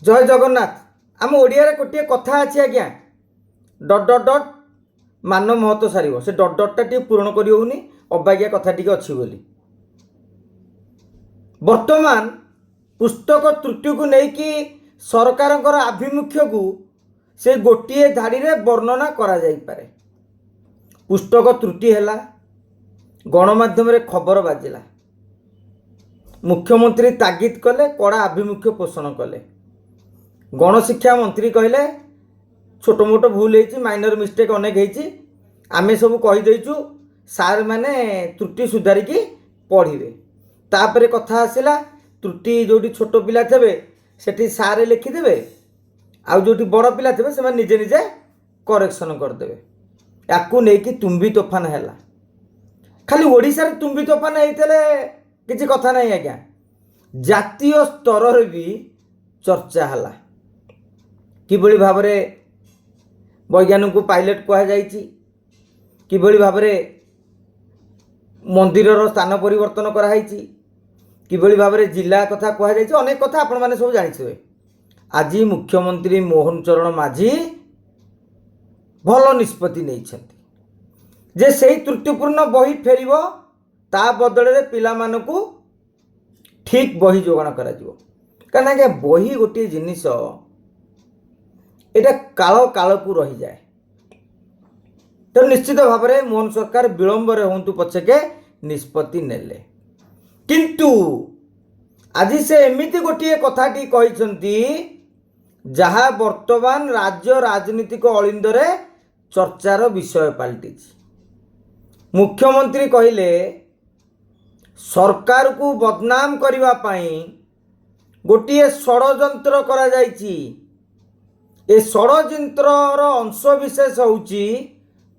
जय जगन्नाथ। आम ओडिया गोटे कथा अच्छी आज्ञा डट डट डट मान महत्व सार से डट डटा टी पूरण कर अबागिया कथा टी अच्छी बोली वर्तमान पुस्तक त्रुटि को लेकिन सरकार आभिमुख्य को से गोटे धाड़ी रे वर्णना करा जाई पारे। पुस्तक त्रुटि है गणमाध्यम रे खबर बाजिला मुख्यमंत्री तागिद कले कड़ा आभिमुख्य पोषण कले गणशिक्षा मंत्री कहले छोट मोट भूल होती माइनर मिस्टेक अनेक होती आमे सब कहीदेचु सार मैंने त्रुटि सुधारिकी पढ़े तापर कथा आसला त्रुटि जो छोट पिला थे सेठी सारे लिखिदेवे आउ जो बड़ पिला थे से निजे निजे करेक्शन करदे याकू नहीं तुम्बी तोफान है खाली ओडिशा रे तुम्बी तोफान होते किसी कथा नहीं आज्ञा जातीय स्तर रे भी चर्चा है किभली भाव में वैज्ञानिक को पायलट कहुई भाव में मंदिर स्थान परिवर्तन कराई किभली भाव में जिला कथा कहुई अनेक कथा आपण मैंने सब जानी। आज मुख्यमंत्री मोहन चरण माझी भल निष्पत्ति नहीं जे से त्रुटिपूर्ण बही फेर ता बदल पिला मानकु ठीक बही जोगाण करा कहीं बही गोटे जिनिस एटा काल काल को रही जाए तो निश्चित भाव में मोहन सरकार विलंब हूँ पछके निष्पत्ति नेले किंतु आज से एमिति गोटे कथाटी कहते जहाँ वर्तमान राज्य राजनीतिक अलिंदरे चर्चार विषय पलटि मुख्यमंत्री कहले सरकार को बदनाम करने पाई गोटे षड्यंत्र करा जायछि ए षड्यंत्रर अंश विशेष होउछि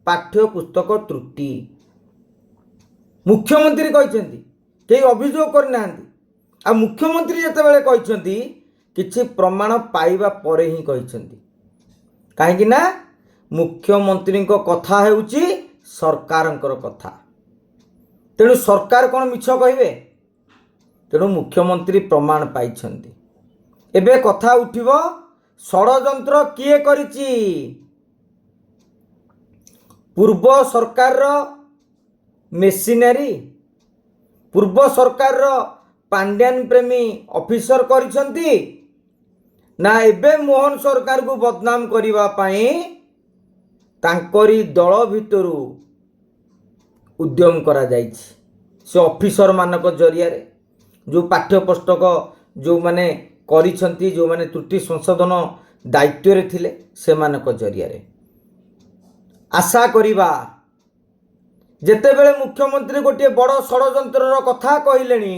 पाठ्य पुस्तक त्रुटि मुख्यमंत्री कहते कई अभियोग करना आ मुख्यमंत्री जितेबाला कहते किछि प्रमाण पाइबा परे ही कहते कहीं ना मुख्यमंत्री कथा हेउछि सरकारंकर कथा तेणु सरकार कौन मिछ कहे तेणु मुख्यमंत्री प्रमाण पाई एबे कथा उठिबो षड्यंत्र किए करिछि पूर्व सरकार मेसिनरी पूर्व सरकार पांड्यान प्रेमी ऑफिसर करिसंती ना एबे मोहन सरकार को बदनाम करिबा पाई तांकरी दल भितरु उद्यम करा जाइछि से ऑफिसर मानक जरिया रे जो पाठ्य पुस्तक जो माने करिसंती जो माने त्रुटि संशोधन दायित्व रे थिले से मानक जरिया रे आशा करिबा जेतेबेले मुख्यमंत्री गोटे बड़ षड्यंत्रर कथा कहलेनी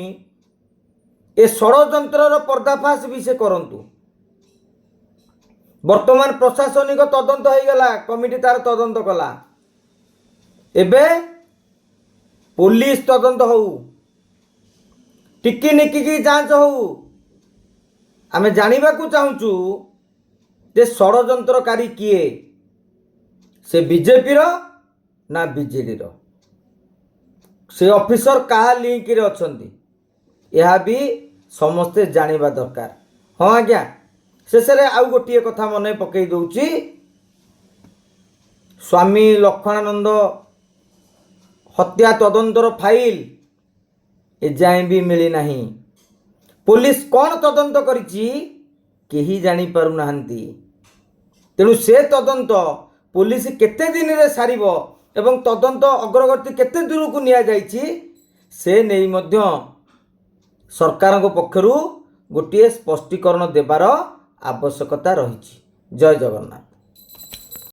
ए षड्यंत्रर पर्दाफाश भी से करंतु वर्तमान प्रशासनिक तदंत हो गला कमिटी तार तदंत कला एबे पुलिस तदंत हो टिकी निकी की जांच हो आमे जानिबा को चाहूचु जे षड्यंत्रकारी किए से बीजेपी रो ना बीजेडी रो से ऑफिसर कहा लिंक रे अछंती यह भी समस्ते जानिबा दरकार। हाँ आज्ञा शेष में आउ गोटे कथा मन पकई दउची स्वामी लक्ष्मणानंद हत्या तदंतर फाइल एजाए भी मिली नहीं पुलिस कौन तदंत करिछि केही जानी पारु नाहंती तेणु से तदंत पुलिस केते दिन रे सारिबो एवं तदंत अग्रगति केते दूर को निया जाइछि से नहीं मध्य सरकार पक्षरु गोटे स्पष्टीकरण देवार आवश्यकता रही। जय जगन्नाथ।